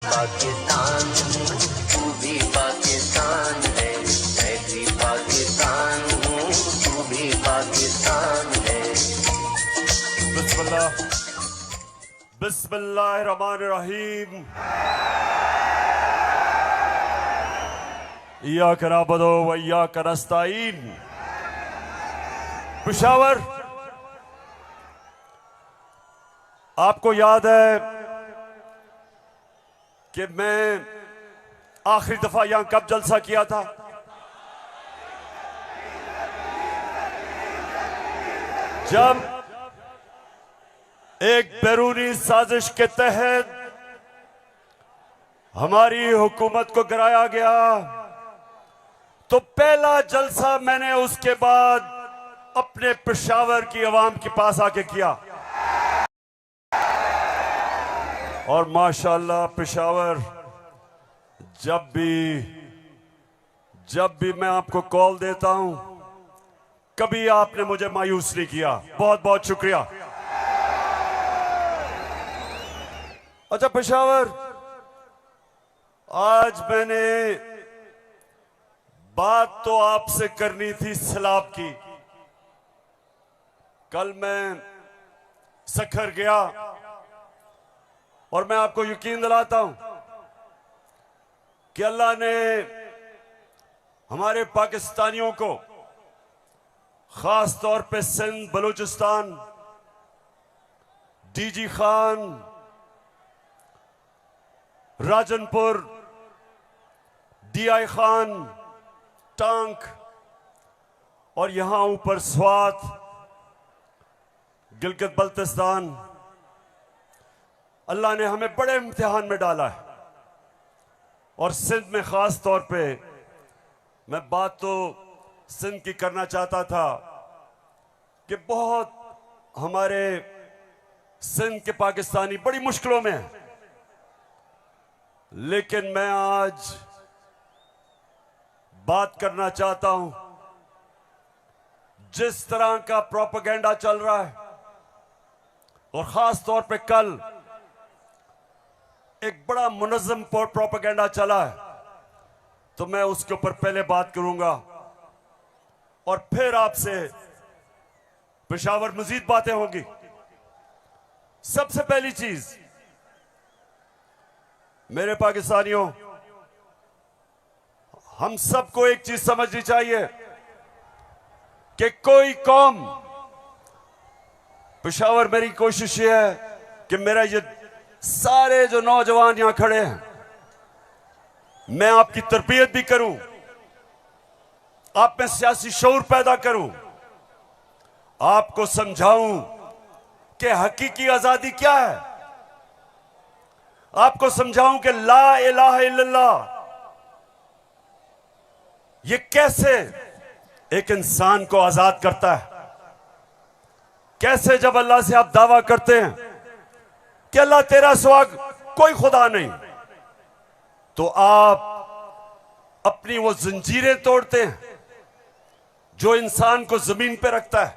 पाकिस्तान तू भी पाकिस्तान है, मैं भी पाकिस्तान हूँ, तू भी पाकिस्तान है। बिस्मिल्लाह बिस्मिल्लाहिर्रहमानिर्रहीम। इय्याक नअबुदु व इय्याक नस्तईन। पेशावर, आपको याद है कि मैं आखिरी दफा यहां कब जलसा किया था? जब एक बैरूनी साजिश के तहत हमारी हुकूमत को गिराया गया, तो पहला जलसा मैंने उसके बाद अपने पेशावर की आवाम के पास आके किया। और माशाअल्लाह पेशावर, जब भी मैं आपको कॉल देता हूं, कभी आपने मुझे मायूस नहीं किया। बहुत बहुत शुक्रिया। अच्छा पेशावर, आज मैंने बात तो आपसे करनी थी सैलाब की। कल मैं सखर गया और मैं आपको यकीन दिलाता हूं कि अल्लाह ने हमारे पाकिस्तानियों को, खास तौर पे सिंध, बलूचिस्तान, डीजी खान, राजनपुर, डीआई खान, टांक और यहां ऊपर स्वात, गिलगित बल्तिस्तान, अल्लाह ने हमें बड़े इम्तिहान में डाला है। और सिंध में खास तौर पे मैं बात तो सिंध की करना चाहता था कि बहुत हमारे सिंध के पाकिस्तानी बड़ी मुश्किलों में हैं। लेकिन मैं आज बात करना चाहता हूं, जिस तरह का प्रोपेगेंडा चल रहा है, और खास तौर पे कल एक बड़ा मुनज़्ज़म प्रोपेगेंडा चला है, तो मैं उसके ऊपर पहले बात करूंगा और फिर आपसे पेशावर मजीद बातें होंगी। सबसे पहली चीज, मेरे पाकिस्तानियों, हम सबको एक चीज समझनी चाहिए कि कोई कौम, पेशावर, मेरी कोशिश ये है कि मेरा ये सारे जो नौजवान यहां खड़े हैं, मैं आपकी तरबियत भी करूं, आप में सियासी शऊर पैदा करूं, आपको समझाऊं कि हकीकी आजादी क्या है, आपको समझाऊं कि ला इलाहा इल्लल्लाह ये कैसे एक इंसान को आजाद करता है। कैसे जब अल्लाह से आप दावा करते हैं कि अल्लाह तेरा सिवा कोई खुदा नहीं, तो आप अपनी वो जंजीरें तोड़ते हैं जो इंसान को जमीन पे रखता है,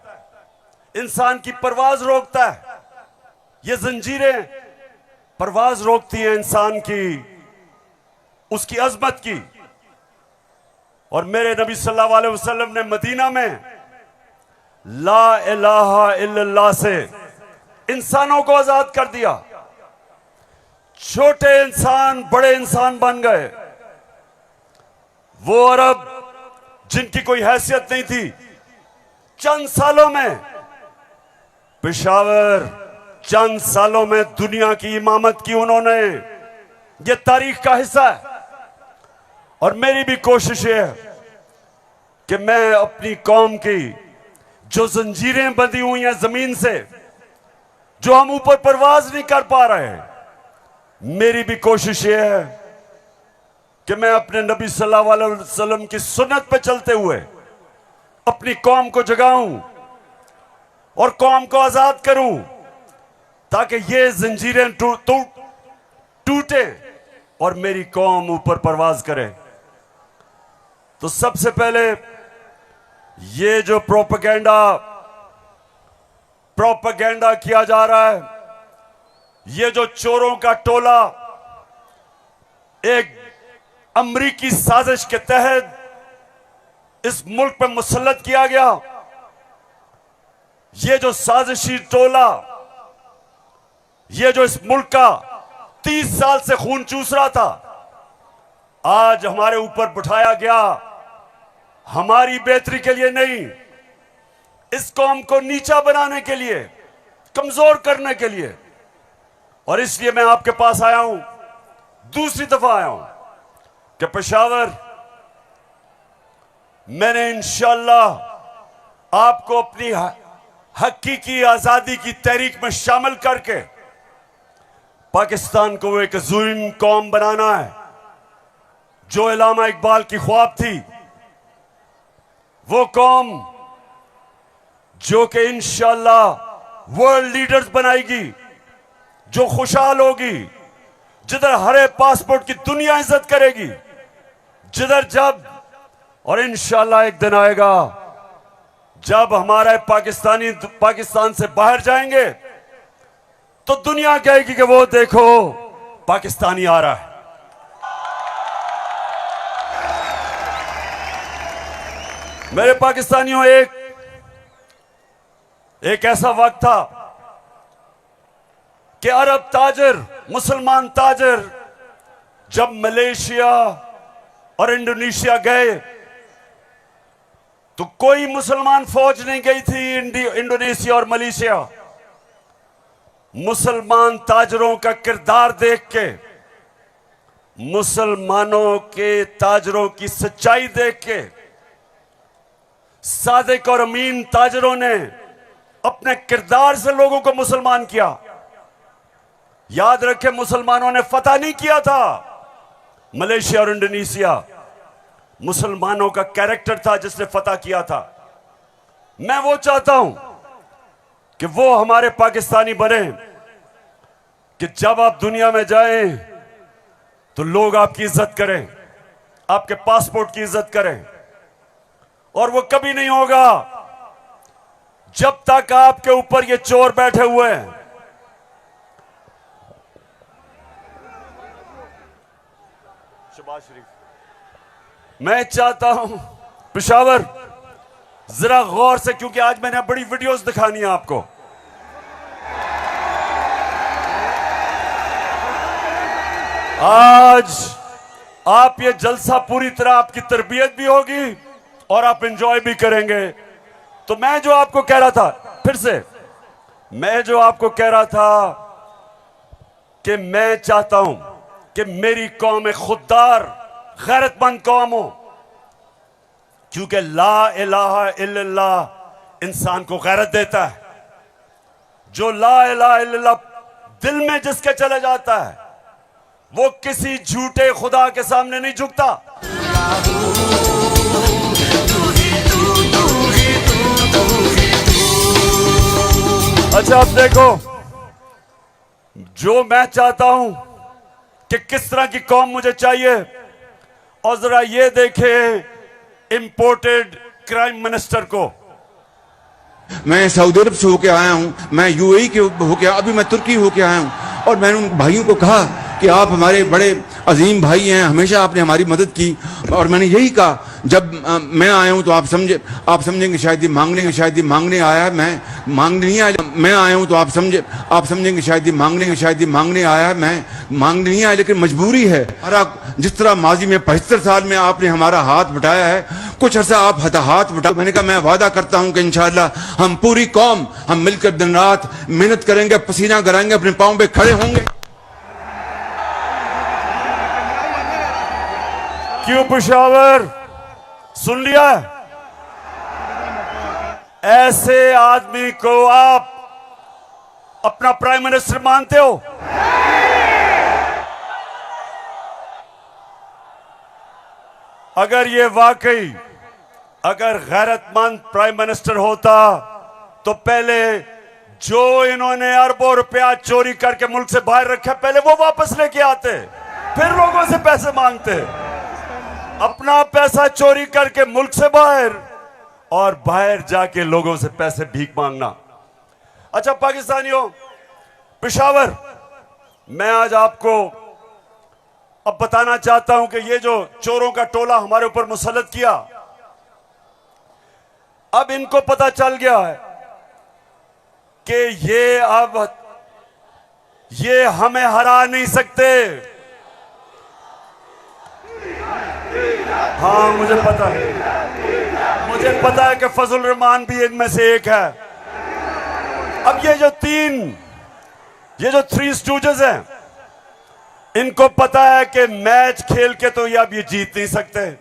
इंसान की परवाज रोकता है। ये जंजीरें परवाज रोकती हैं इंसान की, उसकी अजमत की। और मेरे नबी सल्लल्लाहु अलैहि वसल्लम ने मदीना में ला इलाहा इल्लल्लाह से इंसानों को आजाद कर दिया। छोटे इंसान बड़े इंसान बन गए। वो अरब जिनकी कोई हैसियत नहीं थी, चंद सालों में, पेशावर, चंद सालों में दुनिया की इमामत की उन्होंने। ये तारीख का हिस्सा है। और मेरी भी कोशिश है कि मैं अपनी कौम की जो जंजीरें बंधी हुई हैं जमीन से, जो हम ऊपर परवाज नहीं कर पा रहे हैं, मेरी भी कोशिश ये है कि मैं अपने नबी सल्लल्लाहु अलैहि वसल्लम की सुन्नत पे चलते हुए अपनी कौम को जगाऊं और कौम को आजाद करूं, ताकि ये जंजीरें टूटे और मेरी कौम ऊपर परवाज करे। तो सबसे पहले ये जो प्रोपेगेंडा किया जा रहा है, ये जो चोरों का टोला एक अमरीकी साजिश के तहत इस मुल्क पर मुसल्लत किया गया। ये जो साजिशी टोला, ये जो इस मुल्क का 30 साल से खून चूस रहा था, आज हमारे ऊपर बिठाया गया हमारी बेहतरी के लिए नहीं, इस कौम को नीचा बनाने के लिए, कमजोर करने के लिए। और इसलिए मैं आपके पास आया हूं, दूसरी दफा आया हूं कि पेशावर मैंने इंशाअल्लाह आपको अपनी हकीकी आजादी की तहरीक में शामिल करके पाकिस्तान को एक अज़ीम कौम बनाना है। जो इल्लामा इकबाल की ख्वाब थी, वो कौम जो कि इंशाअल्लाह वर्ल्ड लीडर्स बनाएगी, जो खुशहाल होगी, जिधर हरे पासपोर्ट की दुनिया इज्जत करेगी, जिधर जब और इंशाअल्लाह एक दिन आएगा जब हमारे पाकिस्तान से बाहर जाएंगे तो दुनिया कहेगी कि वो देखो पाकिस्तानी आ रहा है। मेरे पाकिस्तानियों, एक ऐसा वक्त था कि अरब ताजिर, मुसलमान ताजिर जब मलेशिया और इंडोनेशिया गए तो कोई मुसलमान फौज नहीं गई थी इंडोनेशिया और मलेशिया। मुसलमान ताजरों का किरदार देख के, मुसलमानों के ताजरों की सच्चाई देख के, सादिक और अमीन ताजरों ने अपने किरदार से लोगों को मुसलमान किया। याद रखें, मुसलमानों ने फतह नहीं किया था मलेशिया और इंडोनेशिया, मुसलमानों का कैरेक्टर था जिसने फतह किया था। मैं वो चाहता हूं कि वो हमारे पाकिस्तानी बने कि जब आप दुनिया में जाएं तो लोग आपकी इज्जत करें, आपके पासपोर्ट की इज्जत करें। और वो कभी नहीं होगा जब तक आपके ऊपर ये चोर बैठे हुए हैं। शबाज शरीफ, मैं चाहता हूं पेशावर जरा गौर से, क्योंकि आज मैंने बड़ी वीडियोस दिखानी है आपको। आज आप ये जलसा पूरी तरह आपकी तरबियत भी होगी और आप एंजॉय भी करेंगे। तो मैं जो आपको कह रहा था, फिर से मैं जो आपको कह रहा था कि मैं चाहता हूं कि मेरी कौम एक खुददार, गैरतमंद कौम हो, क्योंकि ला इलाहा इल्लल्लाह इंसान को गैरत देता है। जो ला इलाहा इल्लल्लाह दिल में जिसके चले जाता है, वो किसी झूठे खुदा के सामने नहीं झुकता। अच्छा, अब देखो, जो मैं चाहता हूं कि किस तरह की कौम मुझे चाहिए, और जरा ये देखें इंपोर्टेड क्राइम मिनिस्टर को। मैं सऊदी अरब से होके आया हूं, मैं यूएई के होके, अभी मैं तुर्की होके आया हूं, और मैंने उन भाइयों को कहा कि आप हमारे बड़े अजीम भाई हैं, हमेशा आपने हमारी मदद की। और मैंने यही कहा, जब मैं आया हूं तो आप समझेंगे शायद ये मांगने आया है, मैं मांगने नहीं आया। मैं आया हूं तो आप समझेंगे शायद ये मांगने आया है, मैं मांगने नहीं आया, लेकिन मजबूरी है। जिस तरह माजी में 75 साल में आपने हमारा हाथ बटाया है, कुछ अर्सा आप हाथ बटा। मैंने कहा मैं वादा करता हूं कि इंशाअल्लाह हम पूरी कौम हम मिलकर दिन रात मेहनत करेंगे, पसीना गिराएंगे, अपने पांव पे खड़े होंगे। क्यों पेशावर, सुन लिया? ऐसे आदमी को आप अपना प्राइम मिनिस्टर मानते हो? अगर ये वाकई अगर गैरतमंद प्राइम मिनिस्टर होता तो पहले जो इन्होंने अरबों रुपया चोरी करके मुल्क से बाहर रखा, पहले वो वापस लेके आते, फिर लोगों से पैसे मांगते। अपना पैसा चोरी करके मुल्क से बाहर, और बाहर जाके लोगों से पैसे भीख मांगना। अच्छा पाकिस्तानियों, पेशावर, मैं आज आपको अब बताना चाहता हूं कि ये जो चोरों का टोला हमारे ऊपर मुसल्लत किया, अब इनको पता चल गया है कि ये हमें हरा नहीं सकते। हाँ, मुझे पता है कि फजल रहमान भी इनमें से एक है। अब ये जो थ्री स्टूजेस हैं, इनको पता है कि मैच खेल के तो ये अब ये जीत नहीं सकते।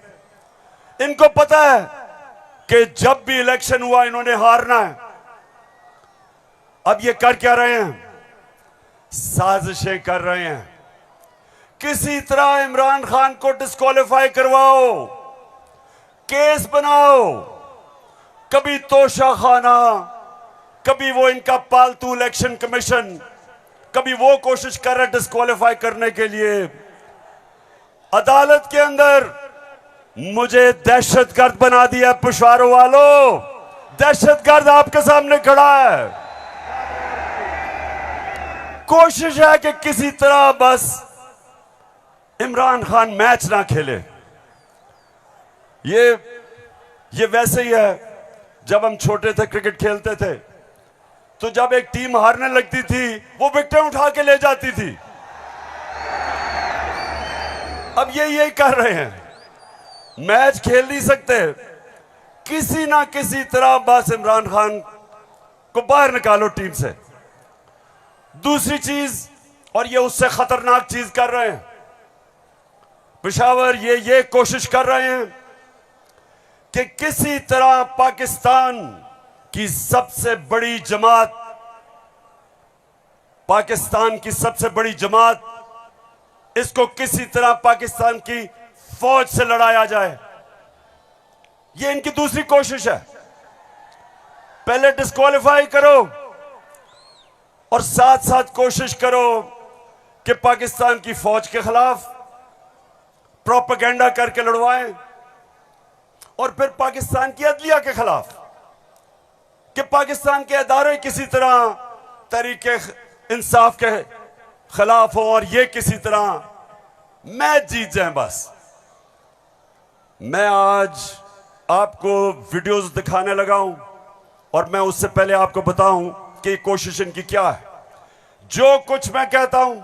इनको पता है कि जब भी इलेक्शन हुआ इन्होंने हारना है। अब ये कर क्या रहे हैं? साजिशें कर रहे हैं। किसी तरह इमरान खान को डिस्क्वालीफाई करवाओ, केस बनाओ, कभी तोशाखाना, कभी वो इनका पालतू इलेक्शन कमीशन, कभी वो कोशिश कर रहे डिस्क्वालीफाई करने के लिए। अदालत के अंदर मुझे दहशतगर्द बना दिया। पिशावर वालों, दहशतगर्द आपके सामने खड़ा है। कोशिश है कि किसी तरह बस इमरान खान मैच ना खेले। ये वैसे ही है, जब हम छोटे थे क्रिकेट खेलते थे तो जब एक टीम हारने लगती थी वो विकेटें उठा के ले जाती थी। अब ये यही कर रहे हैं, मैच खेल नहीं सकते, किसी ना किसी तरह बस इमरान खान को बाहर निकालो टीम से। दूसरी चीज, और ये उससे खतरनाक चीज कर रहे हैं, पेशावर ये कोशिश कर रहे हैं कि किसी तरह पाकिस्तान की सबसे बड़ी जमात, इसको किसी तरह पाकिस्तान की फौज से लड़ाया जाए। ये इनकी दूसरी कोशिश है। पहले डिस्क्वालीफाई करो और साथ साथ कोशिश करो कि पाकिस्तान की फौज के खिलाफ प्रोपेगेंडा करके लड़वाएं, और फिर पाकिस्तान की अदलिया के खिलाफ कि पाकिस्तान के अदारे किसी तरह तरीके इंसाफ के खिलाफ हो और ये किसी तरह मैच जीत जाएं। बस मैं आज आपको वीडियोस दिखाने लगा हूं, और मैं उससे पहले आपको बताऊं कि कोशिश इनकी क्या है। जो कुछ मैं कहता हूं,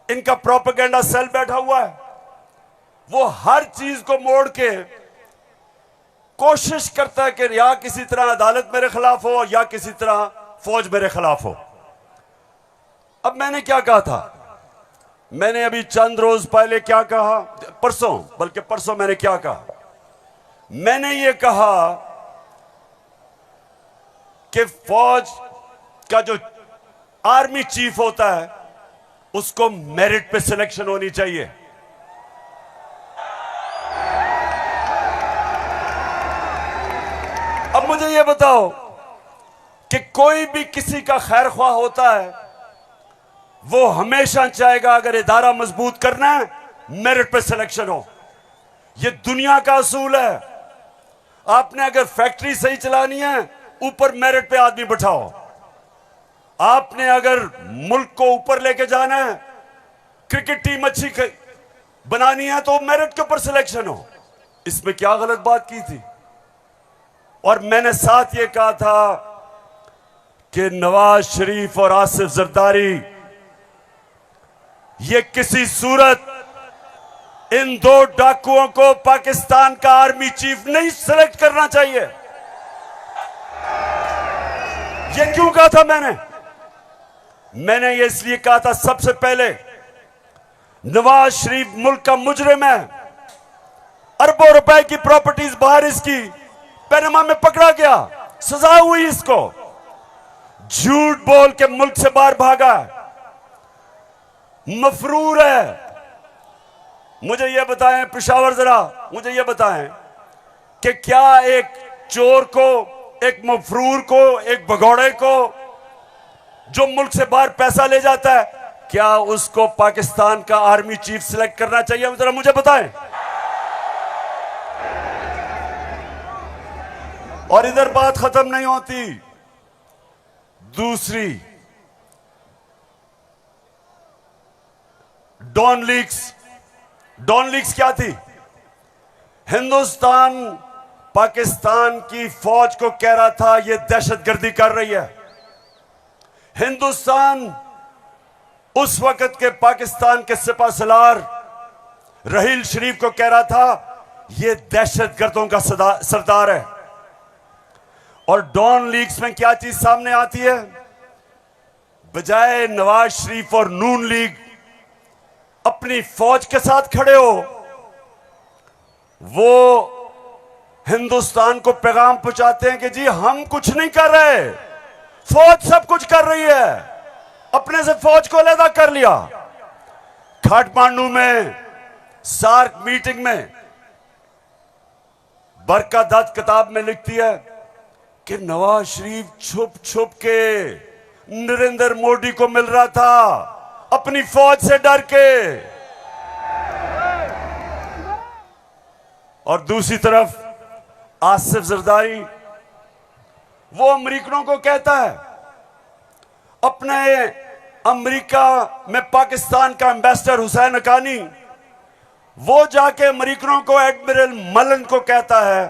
इनका प्रोपेगेंडा सेल बैठा हुआ है, वो हर चीज को मोड़ के कोशिश करता है कि या किसी तरह अदालत मेरे खिलाफ हो या किसी तरह फौज मेरे खिलाफ हो। अब मैंने क्या कहा था? मैंने अभी चंद रोज पहले क्या कहा, परसों मैंने क्या कहा? मैंने ये कहा कि फौज का जो आर्मी चीफ होता है उसको मेरिट पे सिलेक्शन होनी चाहिए। अब मुझे यह बताओ कि कोई भी किसी का खैर ख्वाह होता है, वो हमेशा चाहेगा अगर इदारा मजबूत करना है मेरिट पे सिलेक्शन हो। यह दुनिया का असूल है। आपने अगर फैक्ट्री सही चलानी है, ऊपर मेरिट पे आदमी बिठाओ। आपने अगर मुल्क को ऊपर लेके जाना है, क्रिकेट टीम अच्छी बनानी है, तो मेरिट के ऊपर सिलेक्शन हो। इसमें क्या गलत बात की थी? और मैंने साथ ये कहा था कि नवाज शरीफ और आसिफ जरदारी, ये किसी सूरत इन दो डाकुओं को पाकिस्तान का आर्मी चीफ नहीं सिलेक्ट करना चाहिए। ये क्यों कहा था मैंने ये इसलिए कहा था, सबसे पहले नवाज शरीफ मुल्क का मुजरिम है। अरबों रुपए की प्रॉपर्टीज बाहर इसकी पैनामा में पकड़ा गया, सजा हुई इसको। झूठ बोल के मुल्क से बाहर भागा, मफरूर है। मुझे यह बताएं पेशावर, जरा मुझे यह बताएं कि क्या एक चोर को, एक मफरूर को, एक भगौड़े को जो मुल्क से बाहर पैसा ले जाता है, क्या उसको पाकिस्तान का आर्मी चीफ सिलेक्ट करना चाहिए? जरा मुझे बताएं। और इधर बात खत्म नहीं होती। दूसरी, डॉन लीक्स डॉन लीग्स क्या थी? हिंदुस्तान पाकिस्तान की फौज को कह रहा था यह दहशतगर्दी कर रही है। हिंदुस्तान उस वक्त के पाकिस्तान के सिपा सलार रहील शरीफ को कह रहा था यह दहशतगर्दों का सरदार है। और डॉन लीग्स में क्या चीज सामने आती है? बजाय नवाज शरीफ और नून लीग अपनी फौज के साथ खड़े हो, वो हिंदुस्तान को पैगाम पहुंचाते हैं कि जी हम कुछ नहीं कर रहे, फौज सब कुछ कर रही है। अपने से फौज को अलग कर लिया। काठमांडू में सार्क मीटिंग में बरका दत्त किताब में लिखती है कि नवाज शरीफ छुप छुप के नरेंद्र मोदी को मिल रहा था अपनी फौज से डर के। और दूसरी तरफ आसिफ जरदारी वो अमेरिकनों को कहता है, अपने अमेरिका में पाकिस्तान का एम्बेसडर हुसैन हक्कानी वो जाके अमेरिकनों को एडमिरल मलन को कहता है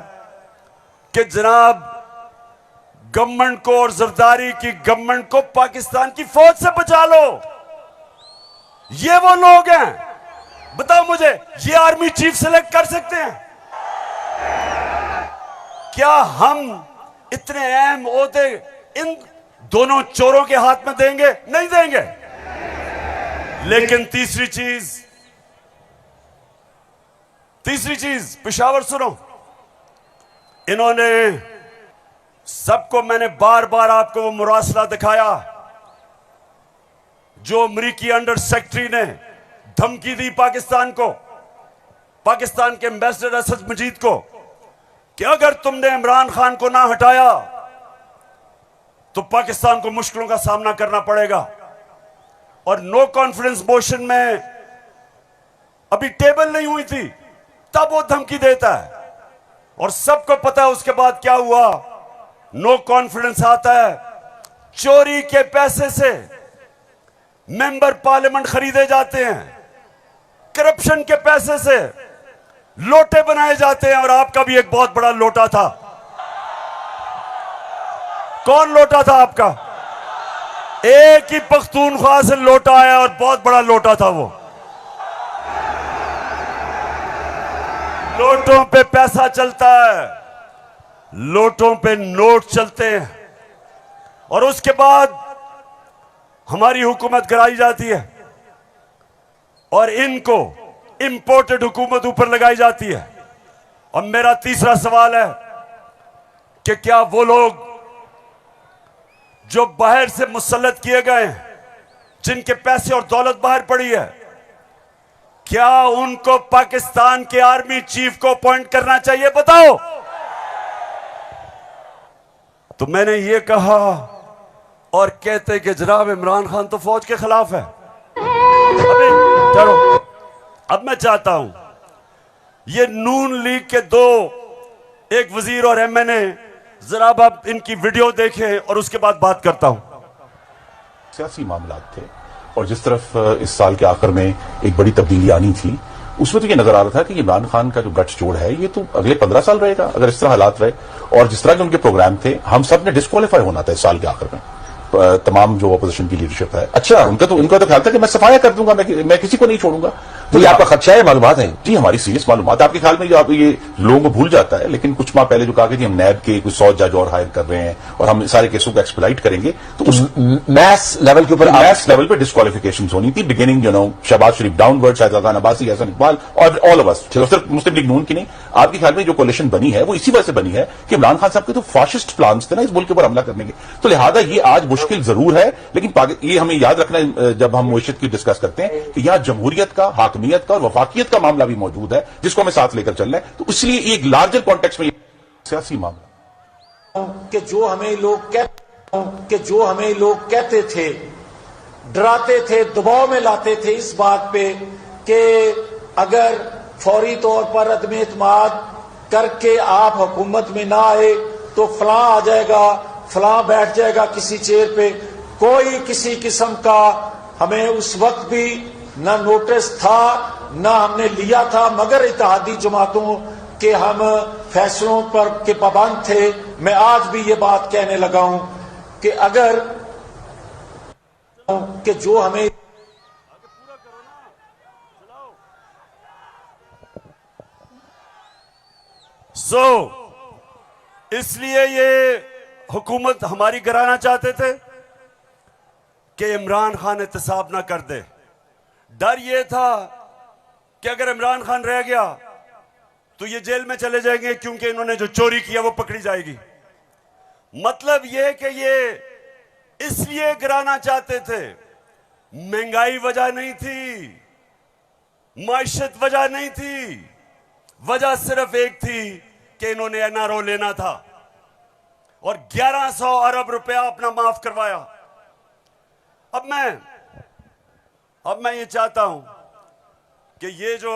कि जनाब गवर्नमेंट को और जरदारी की गवर्नमेंट को पाकिस्तान की फौज से बचा लो। ये वो लोग हैं, बताओ मुझे, ये आर्मी चीफ सेलेक्ट कर सकते हैं? क्या हम इतने अहम ओहदे इन दोनों चोरों के हाथ में देंगे? नहीं देंगे। लेकिन तीसरी चीज पेशावर सुनो, इन्होंने सबको, मैंने बार बार आपको वो मुरासला दिखाया जो अमरीकी अंडर सेक्रेटरी ने धमकी दी पाकिस्तान को, पाकिस्तान के एम्बेसडर असद मजीद को, कि अगर तुमने इमरान खान को ना हटाया तो पाकिस्तान को मुश्किलों का सामना करना पड़ेगा। और नो कॉन्फिडेंस मोशन में अभी टेबल नहीं हुई थी तब वो धमकी देता है। और सबको पता है उसके बाद क्या हुआ। नो कॉन्फिडेंस आता है, चोरी के पैसे से मेंबर पार्लियामेंट खरीदे जाते हैं, करप्शन के पैसे से लोटे बनाए जाते हैं। और आपका भी एक बहुत बड़ा लोटा था। कौन लोटा था आपका? एक ही पख्तूनख्वा से लोटा आया और बहुत बड़ा लोटा था वो। लोटों पे पैसा चलता है, लोटों पे नोट चलते हैं। और उसके बाद हमारी हुकूमत गिराई जाती है और इनको इंपोर्टेड हुकूमत ऊपर लगाई जाती है। और मेरा तीसरा सवाल है कि क्या वो लोग जो बाहर से मुसल्लत किए गए हैं, जिनके पैसे और दौलत बाहर पड़ी है, क्या उनको पाकिस्तान के आर्मी चीफ को अपॉइंट करना चाहिए? बताओ। तो मैंने ये कहा और कहते कि जनाब इमरान खान तो फौज के खिलाफ है। अभी चलो, अब मैं चाहता हूं ये नून लीग के दो, एक वजीर और एमएनए, जरा आप इनकी वीडियो देखें और उसके बाद बात करता हूं। सियासी मामला थे और जिस तरफ इस साल के आखिर में एक बड़ी तब्दीली आनी थी, उसमें तो ये नजर आ रहा था कि इमरान खान का जो गठजोड़ है ये तो अगले 15 साल रहेगा अगर इस तरह हालात रहे। और जिस तरह के उनके प्रोग्राम थे, हम सब ने डिस्क्वालीफाई होना था इस साल के आखिर में, तमाम जो अपोजिशन की लीडरशिप है। अच्छा, उनका तो ख्याल था कि मैं सफाया कर दूंगा, मैं किसी को नहीं छोड़ूंगा। तो ये आपका खदशा है? मालूमात है जी, हमारी सीरियस मालूमात। आपके ख्याल में जो आप ये लोगों को भूल जाता है, लेकिन कुछ माह पहले जो कहा कि हम नैब के कुछ 100 जज और हायर कर रहे हैं और हम सारे केसों को एक्सप्लाइट करेंगे, तो उस मैथ्स लेवल के ऊपर, मैथ्स लेवल पे डिस्क्वालिफिकेशन होनी थी। बिगिनिंग शहबाज शरीफ डाउनवर्ड, शाहजाद खान अब्बासी, हसन इकबाल और ऑल ऑफ अस, सिर्फ मुस्लिम लीग नून की नहीं। आपके ख्याल में जो कोलिशन बनी है वो इसी वजह से बनी है कि इमरान खान साहब के तो फाशिस्ट प्लान्स थे ना इस मुल्क के ऊपर हमला करने के। तो लिहाजा ये आज मुश्किल जरूर है, लेकिन ये हमें याद रखना है जब हम मुआशियत की डिस्कस करते हैं कि यहां जमहूरियत का, हाकमियत का और वफाकियत का मामला भी मौजूद है, जिसको हमें साथ लेकर चलना है। तो इसलिए एक लार्जर कॉन्टेक्स्ट में सियासी मामला कि जो हमें लोग कहते थे, डराते थे, दबाव में लाते थे इस बात पे कि अगर फौरी तौर पर अदम एतमाद करके आप हुकूमत में ना आए तो फलां आ जाएगा, फलां बैठ जाएगा किसी चेयर पे। कोई किसी किस्म का हमें उस वक्त भी न नोटिस था ना हमने लिया था, मगर इत्तेहादी जमातों के हम फैसलों पर के पाबंद थे। मैं आज भी ये बात कहने लगा हूं कि अगर कि जो हमें इसलिए ये हुकूमत हमारी गिराना चाहते थे कि इमरान खान एहतसाब ना कर दे। डर ये था कि अगर इमरान खान रह गया तो ये जेल में चले जाएंगे, क्योंकि इन्होंने जो चोरी किया वो पकड़ी जाएगी। मतलब ये कि ये इसलिए गिराना चाहते थे, महंगाई वजह नहीं थी, माइशत वजह नहीं थी, वजह सिर्फ एक थी कि इन्होंने एनआरओ लेना था और 1100 अरब रुपया अपना माफ करवाया। अब मैं ये चाहता हूं कि ये जो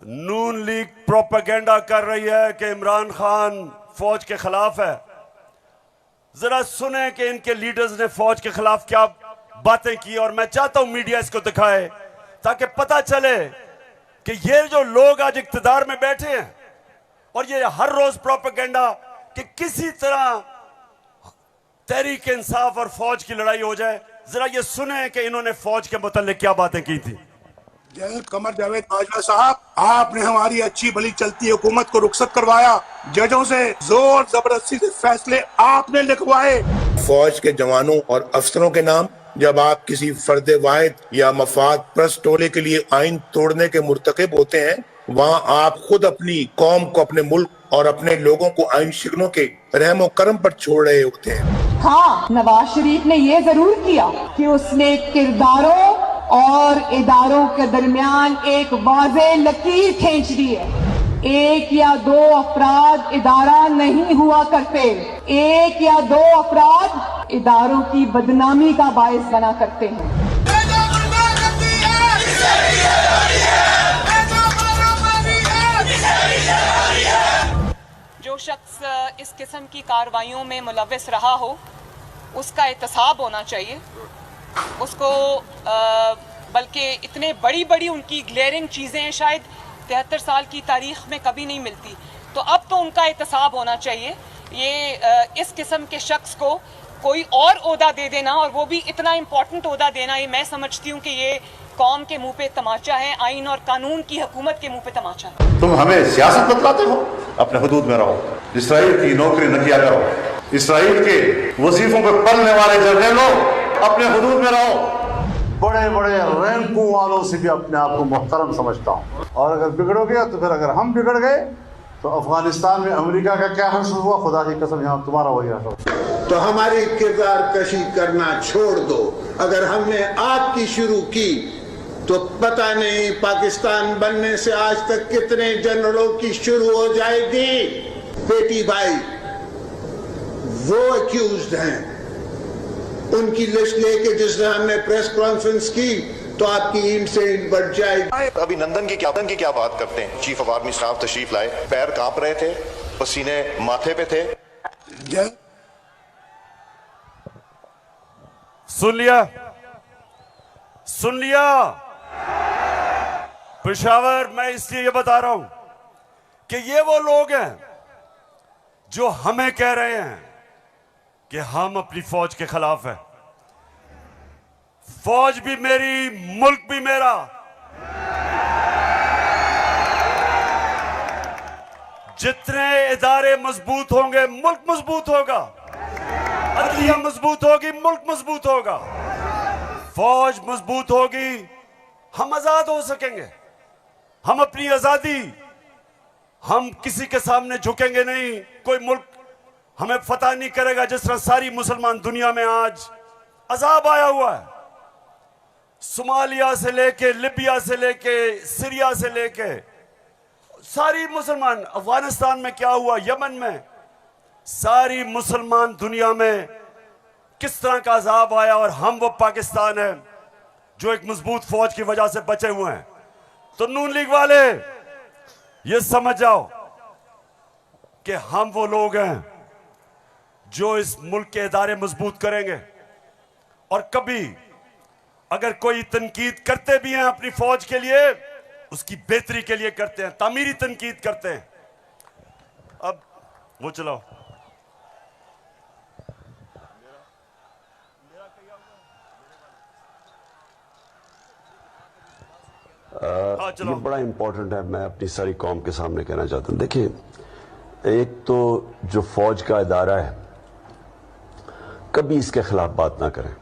नून लीग प्रोपेगेंडा कर रही है कि इमरान खान फौज के खिलाफ है, जरा सुने कि इनके लीडर्स ने फौज के खिलाफ क्या बातें की। और मैं चाहता हूं मीडिया इसको दिखाए ताकि पता चले कि ये जो लोग आज इक्तदार में बैठे हैं और ये हर रोज प्रोपेगेंडा कि किसी तरह तहरीक इंसाफ और फौज की लड़ाई हो जाए, जरा ये सुने कि इन्होंने फौज के मुतालिक क्या बातें की थी। जनरल कमर जावेद बाजवा साहब, आपने हमारी अच्छी भली चलती हुकूमत को रुखसत करवाया, जजों से जोर जबरदस्ती से फैसले आपने लिखवाए। फौज के जवानों और अफसरों के नाम जब आप किसी फर्द वाहिद या मफाद परस्त टोले के लिए आइन तोड़ने के मुर्तकिब होते हैं, वहाँ आप खुद अपनी कौम को, अपने मुल्क और अपने लोगों को आइन शिकनों के रहमो करम पर छोड़ रहे होते हैं। हाँ, नवाज शरीफ ने ये जरूर किया कि उसने किरदारों और इदारों के दरमियान एक वाज़ेह लकीर खींच दी है। एक या दो अफराद इदारा नहीं हुआ करते, एक या दो अफराद इदारों की बदनामी का बायस बना करते हैं। जो शख्स इस किस्म की कार्रवाइयों में मुलव्वस रहा हो उसका एहतसाब होना चाहिए। उसको बल्कि इतने बड़ी बड़ी उनकी ग्लेयरिंग चीज़ें शायद 73 साल की तारीख में कभी नहीं मिलती, तो अब तो उनका एहतसाब होना चाहिए। ये इस किस्म के शख्स को कोई और ओहदा दे देना, और वो भी इतना इम्पोर्टेंट ओहदा देना, ये मैं समझती हूँ कि ये कौम के मुंह पे तमाचा है, आइन और कानून की हुकूमत के मुंह पे तमाचा है। तुम हमें सियासत बतलाते हो, अपने हुदूद में रहो, इसराइल की नौकरी न किया करो, इसराइल के वजीफों पे पलने वाले जर्नलों अपने हुदूद में रहो। बड़े बड़े रैंकों वालों से भी अपने आप को मुहतरम समझता हूँ, और अगर बिगड़ोगे तो फिर अगर हम बिगड़ गए तो अफगानिस्तान में अमेरिका का क्या हश्र हुआ, खुदा की कसम यहाँ तुम्हारा वही हश्र। तो हमारी किरदार कशी करना छोड़ दो। अगर हमने आपकी शुरू की तो पता नहीं पाकिस्तान बनने से आज तक कितने जनरलों की शुरू हो जाएगी। बेटी भाई वो अक्यूज्ड हैं, उनकी लिस्ट लेके जिस दिन हमने प्रेस कॉन्फ्रेंस की तो आपकी ईंट से ईंट बढ़ जाएगी। अभिनंदन की क्या बात करते हैं। चीफ ऑफ आर्मी स्टाफ तशरीफ लाए, पैर कांप रहे थे, पसीने माथे पे थे। सुन लिया पेशावर, मैं इसलिए ये बता रहा हूं कि ये वो लोग हैं जो हमें कह रहे हैं कि हम अपनी फौज के खिलाफ हैं। फौज भी मेरी, मुल्क भी मेरा। जितने इदारे मजबूत होंगे मुल्क मजबूत होगा, अदलिया मजबूत होगी मुल्क मजबूत होगा, फौज मजबूत होगी, हम आजाद हो सकेंगे। हम अपनी आजादी, हम किसी के सामने झुकेंगे नहीं, कोई मुल्क हमें फतह नहीं करेगा। जिस तरह सारी मुसलमान दुनिया में आज अजाब आया हुआ है, सोमालिया से लेके, लिबिया से लेके, सीरिया से लेके, सारी मुसलमान, अफगानिस्तान में क्या हुआ, यमन में, सारी मुसलमान दुनिया में किस तरह का अजाब आया, और हम वो पाकिस्तान है जो एक मजबूत फौज की वजह से बचे हुए हैं। तो नून लीग वाले ये समझ जाओ कि हम वो लोग हैं जो इस मुल्क के इदारे मजबूत करेंगे। और कभी अगर कोई तनकीद करते भी हैं अपनी फौज के लिए उसकी बेहतरी के लिए करते हैं, तामीरी तनकीद करते हैं। अब वो चलाओ। ये बड़ा इंपॉर्टेंट है, मैं अपनी सारी कौम के सामने कहना चाहता हूं। देखिए, एक तो जो फौज का इदारा है, कभी इसके खिलाफ बात ना करें,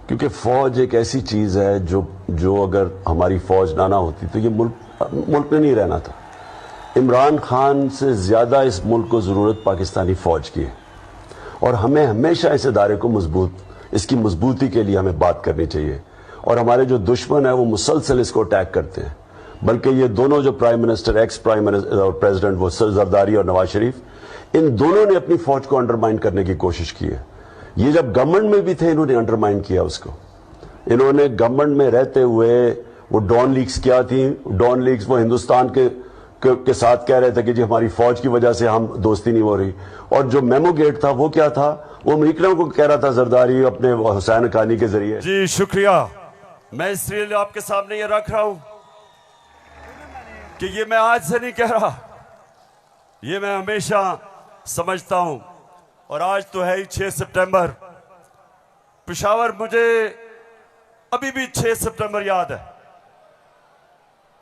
क्योंकि फौज एक ऐसी चीज है जो अगर हमारी फौज ना होती तो ये मुल्क में नहीं रहना था। इमरान खान से ज्यादा इस मुल्क को जरूरत पाकिस्तानी फौज की है, और हमें हमेशा इस इदारे को इसकी मजबूती के लिए हमें बात करनी चाहिए। और हमारे जो दुश्मन है वो मुसलसल इसको अटैक करते हैं, बल्कि ये दोनों जो prime minister, ex prime minister और प्रेसिडेंट, वो जरदारी और नवाज शरीफ, इन दोनों ने अपनी फौज को अंडरमाइन करने की कोशिश की है। ये जब गवर्नमेंट में भी थे, इन्होंने अंडरमाइन किया उसको। इन्होंने गवर्नमेंट में रहते हुए वो डॉन लीग्स क्या थी, डॉन लीग्स वो हिंदुस्तान के साथ कह रहे थे कि जी हमारी फौज की वजह से हम दोस्ती नहीं हो रही। और जो मेमो गेट था वो क्या था, वो अमेरिकनों को कह रहा था जरदारी अपने हुसैन हक्कानी के जरिए। जी शुक्रिया। मैं इसलिए आपके सामने ये रख रहा हूं कि ये मैं आज से नहीं कह रहा, ये मैं हमेशा समझता हूं। और आज तो है ही 6 सितंबर। पेशावर, मुझे अभी भी 6 सितंबर याद है।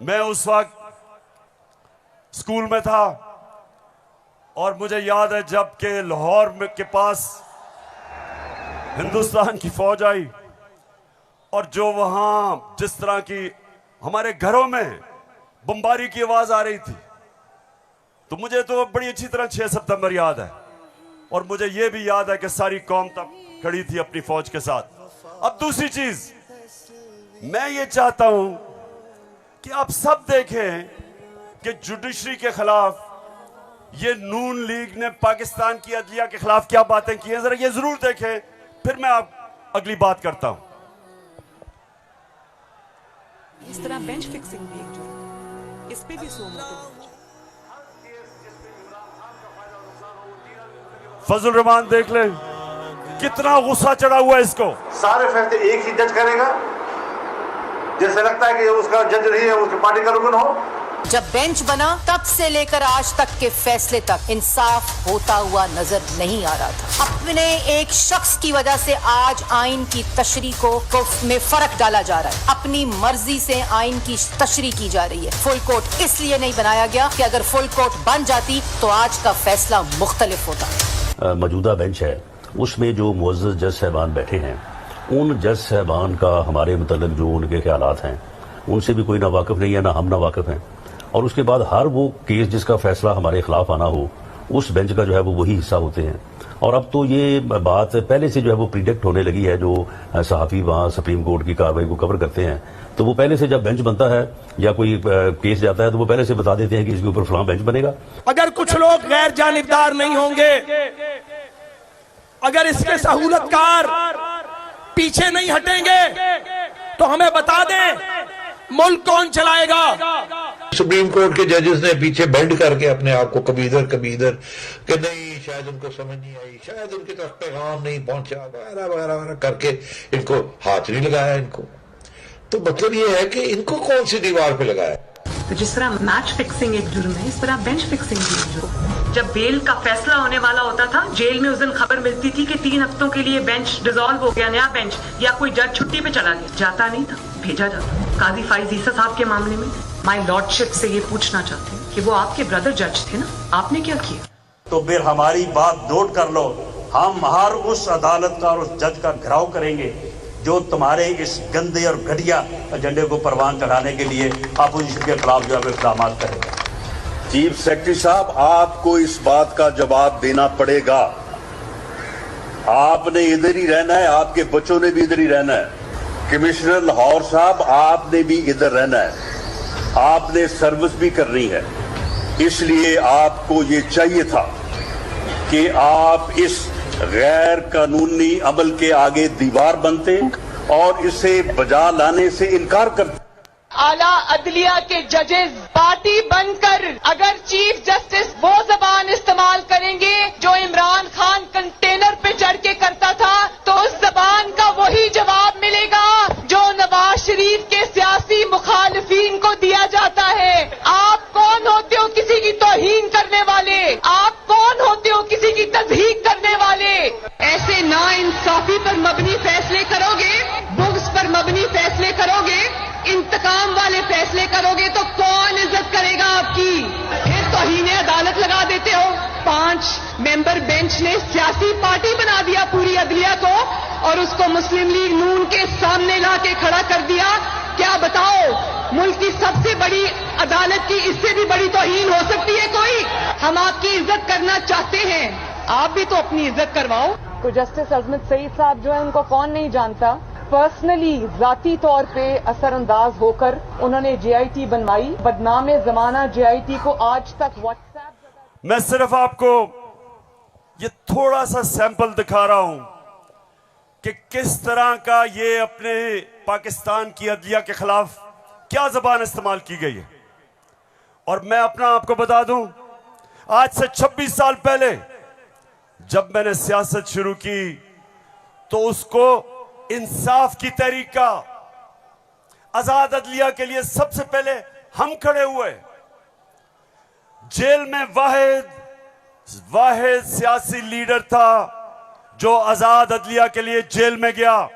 मैं उस वक्त स्कूल में था और मुझे याद है जब के लाहौर के पास हिंदुस्तान की फौज आई और जो वहां जिस तरह की हमारे घरों में बमबारी की आवाज आ रही थी, तो मुझे तो बड़ी अच्छी तरह 6 सितंबर याद है। और मुझे यह भी याद है कि सारी कौम तब खड़ी थी अपनी फौज के साथ। अब दूसरी चीज, मैं ये चाहता हूं कि आप सब देखें कि जुडिशरी के खिलाफ ये नून लीग ने पाकिस्तान की अदलिया के खिलाफ क्या बातें की हैं, जरा ये जरूर देखें, फिर मैं आप अगली बात करता हूं। इस तरह बेंच फिक्सिंग भी एक जुर्म, इस पे भी 100 मोटिव। फजल रहमान देख ले कितना गुस्सा चढ़ा हुआ है इसको। सारे फैसले एक ही जज करेगा, जैसे लगता है कि उसका जज नहीं है, उसकी पार्टी का रुकन हो। जब बेंच बना तब से लेकर आज तक के फैसले तक इंसाफ होता हुआ नजर नहीं आ रहा था। अपने एक शख्स की वजह से आज आइन की तशरीह को में फर्क डाला जा रहा है। अपनी मर्जी से आइन की तशरीह की जा रही है। फुल कोर्ट इसलिए नहीं बनाया गया कि अगर फुल कोर्ट बन जाती तो आज का फैसला मुख्तलिफ होता। मौजूदा बेंच है, उसमें जो मुअज़्ज़ज़ जज साहबान बैठे हैं, उन जज साहबान का हमारे मतलब जो उनके ख्यालात हैं उनसे भी कोई ना वाकिफ नहीं है, ना हम ना वाकिफ हैं। और उसके बाद हर वो केस जिसका फैसला हमारे खिलाफ आना हो, उस बेंच का जो है वो वही हिस्सा होते हैं। और अब तो ये बात पहले से जो है वो प्रिडिक्ट होने लगी है। जो सहाफ़ी वहाँ सुप्रीम कोर्ट की कार्रवाई को कवर करते हैं, तो वो पहले से जब बेंच बनता है या कोई केस जाता है तो वो पहले से बता देते हैं कि इसके ऊपर फलां बेंच बनेगा। अगर कुछ लोग गैर जानिबदार नहीं होंगे, अगर इसके सहूलतकार पीछे नहीं हटेंगे, तो हमें बता दें मुल्क कौन चलाएगा। सुप्रीम कोर्ट के जजेस ने पीछे बेंड करके अपने आप को कभी इधर कि नहीं, शायद उनको समझ नहीं आई, शायद उनके तक पैगाम नहीं पहुंचा, वगैरह वगैरह वगैरह करके इनको हाथ नहीं लगाया इनको। तो मतलब ये है कि इनको कौन सी दीवार पे लगाया। तो जिस तरह मैच फिक्सिंग एक जुर्म है, इस तरह बेंच फिक्सिंग भी एक जुर्म। जब बेल का फैसला होने वाला होता था, जेल में उस दिन खबर मिलती थी कि 3 हफ्तों के लिए बेंच डिसॉल्व हो गया, नया बेंच, या कोई जज छुट्टी पे चला गया। जाता नहीं था, भेजा जाता। काजी फाइज ईसा साहब के मामले में माय लॉर्डशिप से ये पूछना चाहते हैं कि वो आपके ब्रदर जज थे ना, आपने क्या किया? तो फिर हमारी बात नोट कर लो, हम हर उस अदालत का और उस जज का घेराव करेंगे जो तुम्हारे इस गंदे और घटिया एजेंडे को परवान चढ़ाने के लिए अपोजिशन के खिलाफ जो है इक़दाम करेगा। चीफ सेक्रेटरी साहब, आपको इस बात का जवाब देना पड़ेगा। आपने इधर ही रहना है, आपके बच्चों ने भी इधर ही रहना है। कमिश्नर लाहौर साहब, आपने भी इधर रहना है, आपने सर्विस भी करनी है। इसलिए आपको ये चाहिए था कि आप इस गैर कानूनी अमल के आगे दीवार बनते और इसे बजा लाने से इनकार करते। आला अदलिया के जजेस पार्टी बनकर अगर चीफ जस्टिस वो जबान इस्तेमाल करेंगे जो इमरान खान कंटेनर पे चढ़ के करता था, तो उस जबान का वही जवाब मिलेगा जो नवाज शरीफ के सियासी मुखालिफिन को दिया। करोगे तो कौन इज्जत करेगा आपकी? फिर तौहीन अदालत लगा देते हो। 5 मेंबर बेंच ने सियासी पार्टी बना दिया पूरी अदलिया को और उसको मुस्लिम लीग नून के सामने ला के खड़ा कर दिया। क्या बताओ, मुल्क की सबसे बड़ी अदालत की इससे भी बड़ी तौहीन हो सकती है कोई? हम आपकी इज्जत करना चाहते हैं, आप भी तो अपनी इज्जत करवाओ। तो जस्टिस अजमत सईद साहब जो है उनको कौन नहीं जानता। पर्सनली जाती तौर पे असरअंदाज होकर उन्होंने JIT बनवाई। बदनाम जमाना JIT को आज तक व्हाट्सएप। मैं सिर्फ आपको ये थोड़ा सा सैंपल दिखा रहा हूं कि किस तरह का ये अपने पाकिस्तान की अदलिया के खिलाफ क्या जबान इस्तेमाल की गई है। और मैं अपना आपको बता दूं, आज से 26 साल पहले जब मैंने सियासत शुरू की तो उसको इंसाफ की तहरीक का, आजाद अदलिया के लिए सबसे पहले हम खड़े हुए। जेल में वाहिद सियासी लीडर था जो आजाद अदलिया के लिए जेल में गया।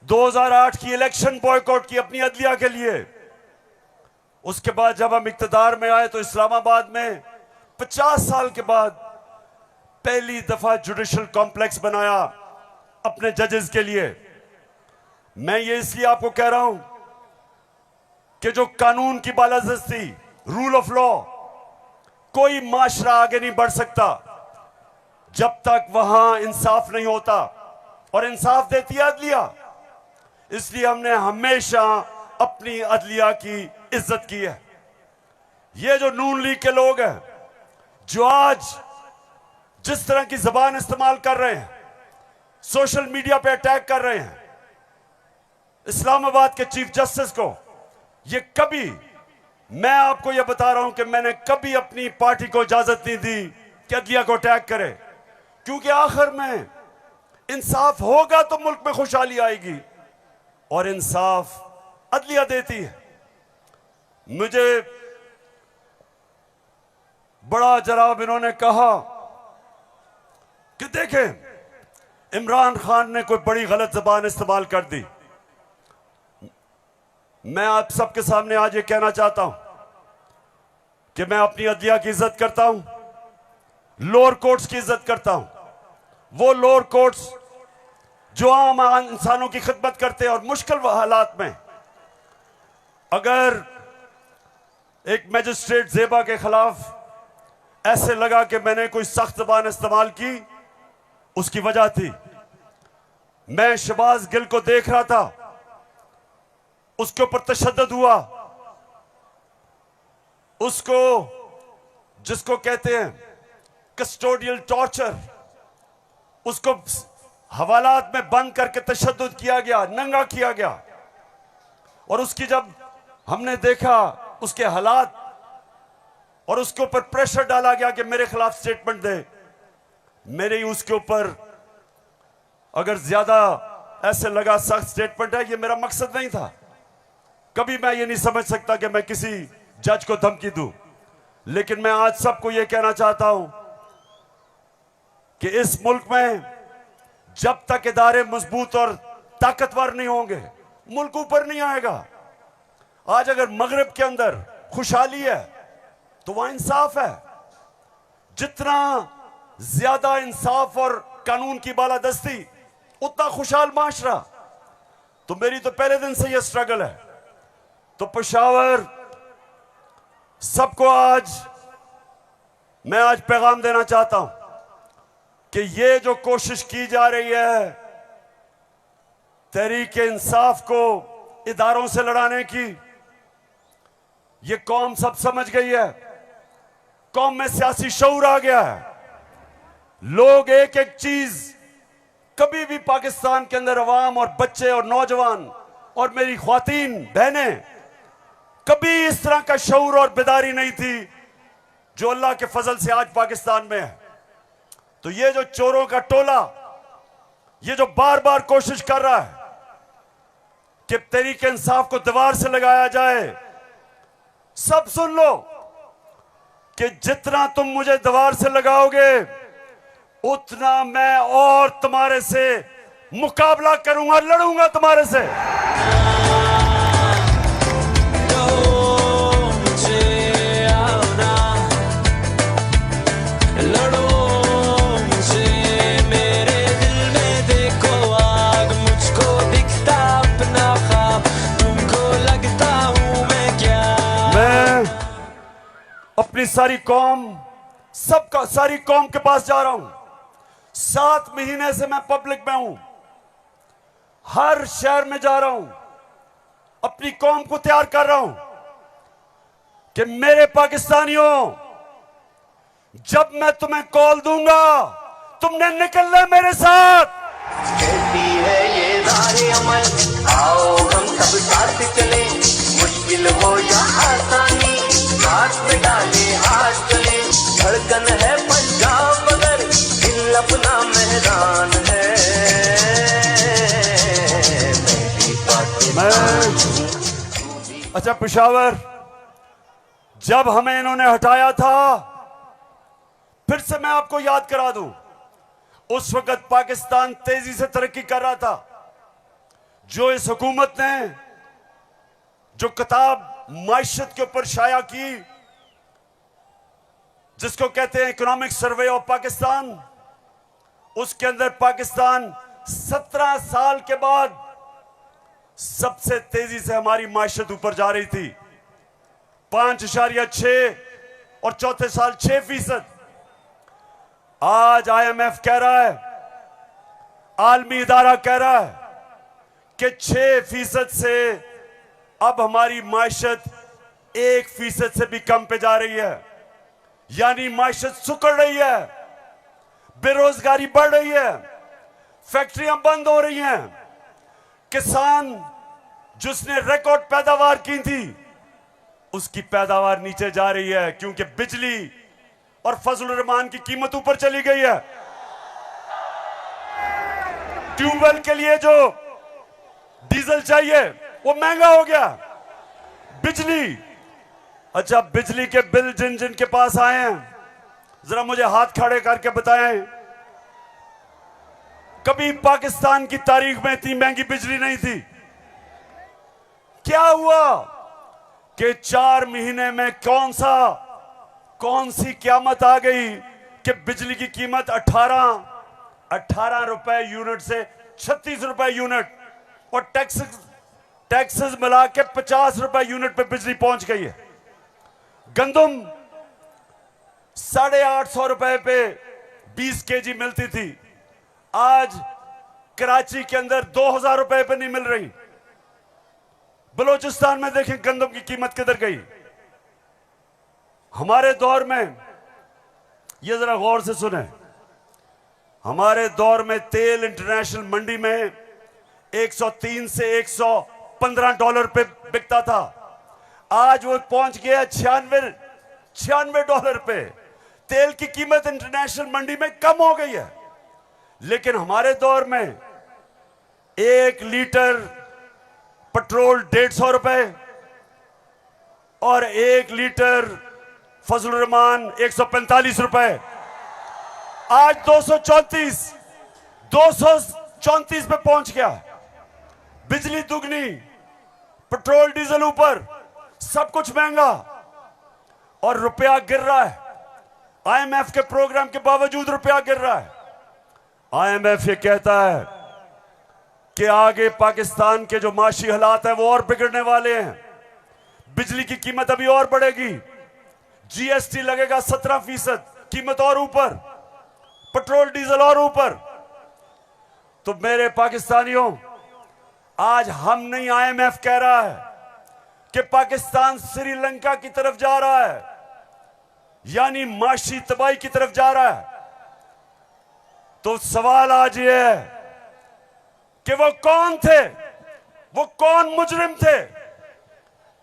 2008 की इलेक्शन बॉयकॉट की अपनी अदलिया के लिए। उसके बाद जब हम इक्तदार में आए तो इस्लामाबाद में 50 साल के बाद पहली दफा जुडिशल कॉम्प्लेक्स बनाया अपने जजेस के लिए। मैं ये इसलिए आपको कह रहा हूं कि जो कानून की बालादस्ती, रूल ऑफ लॉ, कोई माशरा आगे नहीं बढ़ सकता जब तक वहां इंसाफ नहीं होता। और इंसाफ देती है अदलिया, इसलिए हमने हमेशा अपनी अदलिया की इज्जत की है। ये जो नून लीग के लोग हैं जो आज जिस तरह की जबान इस्तेमाल कर रहे हैं, सोशल मीडिया पे अटैक कर रहे हैं इस्लामाबाद के चीफ जस्टिस को, ये कभी, मैं आपको ये बता रहा हूं कि मैंने कभी अपनी पार्टी को इजाजत नहीं दी कि अदलिया को अटैक करे, क्योंकि आखिर में इंसाफ होगा तो मुल्क में खुशहाली आएगी और इंसाफ अदलिया देती है। मुझे बड़ा जनाब इन्होंने कहा कि देखें इमरान खान ने कोई बड़ी गलत जबान इस्तेमाल कर दी। मैं आप सबके सामने आज ये कहना चाहता हूं कि मैं अपनी अदलिया की इज्जत करता हूं, लोअर कोर्ट्स की इज्जत करता हूं। वो लोअर कोर्ट्स जो आम इंसानों की खिदमत करते हैं और मुश्किल हालात में अगर एक मजिस्ट्रेट ज़ेबा के खिलाफ ऐसे लगा कि मैंने कोई सख्त जबान इस्तेमाल की, उसकी वजह थी मैं शहबाज गिल को देख रहा था, उसके ऊपर तशद्दुद हुआ, उसको जिसको कहते हैं कस्टोडियल टॉर्चर, उसको हवालात में बंद करके तशद्दुद किया गया, नंगा किया गया। और उसकी जब हमने देखा उसके हालात और उसके ऊपर प्रेशर डाला गया कि मेरे खिलाफ स्टेटमेंट दे, मेरे ही उसके ऊपर अगर ज्यादा ऐसे लगा सख्त स्टेटमेंट है, ये मेरा मकसद नहीं था। कभी मैं ये नहीं समझ सकता कि मैं किसी जज को धमकी दूं, लेकिन मैं आज सबको ये कहना चाहता हूं कि इस मुल्क में जब तक इदारे मजबूत और ताकतवर नहीं होंगे मुल्क ऊपर नहीं आएगा। आज अगर मगरिब के अंदर खुशहाली है तो वहां इंसाफ है। जितना ज्यादा इंसाफ और कानून की बालादस्ती उतना खुशहाल माशरा। तो मेरी तो पहले दिन से यह स्ट्रगल है। तो पेशावर सबको मैं आज पैगाम देना चाहता हूं कि ये जो कोशिश की जा रही है तहरीक इंसाफ को इदारों से लड़ाने की, ये कौम सब समझ गई है। कौम में सियासी शऊर आ गया है। लोग एक एक चीज, कभी भी पाकिस्तान के अंदर अवाम और बच्चे और नौजवान और मेरी ख्वातीन बहनें, कभी इस तरह का शऊर और बेदारी नहीं थी जो अल्लाह के फजल से आज पाकिस्तान में है। तो ये जो चोरों का टोला, ये जो बार बार कोशिश कर रहा है कि तहरीक इंसाफ को दीवार से लगाया जाए, सब सुन लो कि जितना तुम मुझे दीवार से लगाओगे उतना मैं और तुम्हारे से मुकाबला करूंगा, लड़ूंगा तुम्हारे से। अपनी सारी कौम, सारी कौम के पास जा रहा हूं। 7 महीने से मैं पब्लिक में हूं, हर शहर में जा रहा हूं, अपनी कौम को तैयार कर रहा हूं कि मेरे पाकिस्तानियों, जब मैं तुम्हें कॉल दूंगा तुमने निकलना है मेरे साथ। कहती है ये राहे अमल, आओ हम सब साथ चले, मुश्किल हो या आसानी हाथ में डाले हाथ चले। धड़कन है पंजाब मगर दिल अपना मेहरान है। अच्छा पेशावर, जब हमें इन्होंने हटाया था, फिर से मैं आपको याद करा दूं, उस वक्त पाकिस्तान तेजी से तरक्की कर रहा था। जो इस हुकूमत ने जो किताब माइशत के ऊपर शाया की, जिसको कहते हैं इकोनॉमिक सर्वे ऑफ पाकिस्तान, उसके अंदर पाकिस्तान 17 साल के बाद सबसे तेजी से हमारी माइशत ऊपर जा रही थी। 5.6 और चौथे साल 6%। आज IMF कह रहा है, आलमी इदारा कह रहा है कि 6% से अब हमारी माइशत 1% से भी कम पे जा रही है। यानी माइशत सुकड़ रही है, बेरोजगारी बढ़ रही है, फैक्ट्रियां बंद हो रही हैं। किसान जिसने रिकॉर्ड पैदावार की थी, उसकी पैदावार नीचे जा रही है, क्योंकि बिजली और फजल रहमान की कीमत ऊपर चली गई है। ट्यूबवेल के लिए जो डीजल चाहिए वो महंगा हो गया। बिजली, अच्छा बिजली के बिल जिन जिन के पास आए हैं, जरा मुझे हाथ खड़े करके बताएं, कभी पाकिस्तान की तारीख में इतनी महंगी बिजली नहीं थी। क्या हुआ कि 4 महीने में कौन सी क़यामत आ गई कि बिजली की कीमत 18 रुपए यूनिट से 36 रुपए यूनिट, और टैक्सेस मिला के 50 रुपए यूनिट पे बिजली पहुंच गई है। गंदम 850 रुपए पे 20 केजी मिलती थी, आज कराची के अंदर 2000 रुपए पे नहीं मिल रही। बलूचिस्तान में देखें गंदम की कीमत किधर गई। हमारे दौर में, ये जरा गौर से सुने, हमारे दौर में तेल इंटरनेशनल मंडी में 103 से 115 डॉलर पे बिकता था, आज वो पहुंच गया 96 डॉलर पे। तेल की कीमत इंटरनेशनल मंडी में कम हो गई है, लेकिन हमारे दौर में 1 लीटर पेट्रोल 150 रुपए और 1 लीटर फजल रहमान 145 रुपए, आज 234 पे पहुंच गया। बिजली दुगनी, पेट्रोल डीजल ऊपर, सब कुछ महंगा और रुपया गिर रहा है। IMF के प्रोग्राम के बावजूद रुपया गिर रहा है। IMF ये कहता है कि आगे पाकिस्तान के जो माशी हालात हैं वो और बिगड़ने वाले हैं। बिजली की कीमत अभी और बढ़ेगी, GST लगेगा 17%, कीमत और ऊपर, पेट्रोल डीजल और ऊपर। तो मेरे पाकिस्तानियों, आज हम नहीं, IMF कह रहा है कि पाकिस्तान श्रीलंका की तरफ जा रहा है, यानी माशी तबाही की तरफ जा रहा है। तो सवाल आज ये है कि वो कौन थे, वो कौन मुजरिम थे,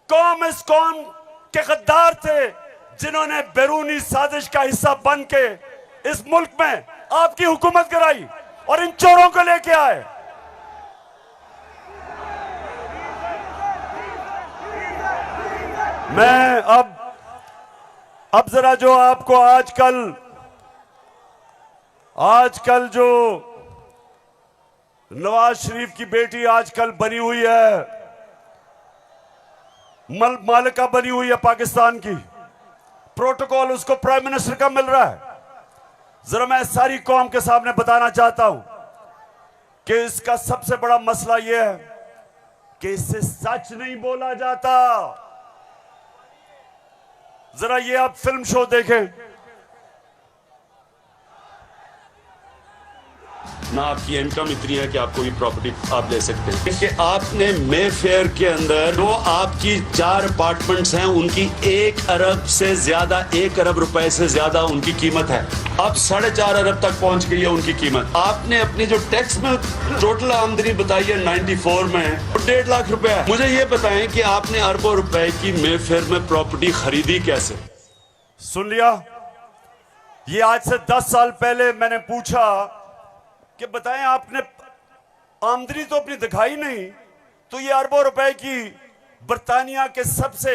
कौन इस कौम के गद्दार थे जिन्होंने बैरूनी साजिश का हिस्सा बन के इस मुल्क में आपकी हुकूमत कराई और इन चोरों को लेके आए। मैं अब जरा जो आपको आजकल जो नवाज शरीफ की बेटी आजकल बनी हुई है, मालिका बनी हुई है पाकिस्तान की, प्रोटोकॉल उसको प्राइम मिनिस्टर का मिल रहा है। जरा मैं सारी कौम के सामने बताना चाहता हूं कि इसका सबसे बड़ा मसला यह है कि इससे सच नहीं बोला जाता। जरा ये आप फिल्म शो देखें, ना आपकी इनकम इतनी है कि आपको ये प्रॉपर्टी आप ले सकते हैं कि आपने मेफेयर के अंदर जो आपकी 4 अपार्टमेंट्स हैं उनकी 1 अरब से ज्यादा, 1 अरब रुपए से ज्यादा उनकी कीमत है। अब 4.5 अरब तक पहुंच गई है उनकी कीमत। आपने अपनी जो टैक्स में टोटल आमदनी बताई है 94 में 1.5 लाख रुपए है। मुझे ये बताएं कि आपने अरबों रुपए की मेफेयर में प्रॉपर्टी खरीदी कैसे? सुन लिया? ये आज से 10 साल पहले मैंने पूछा कि बताएं आपने आमदनी तो अपनी दिखाई नहीं, तो ये अरबों रुपए की बर्तानिया के सबसे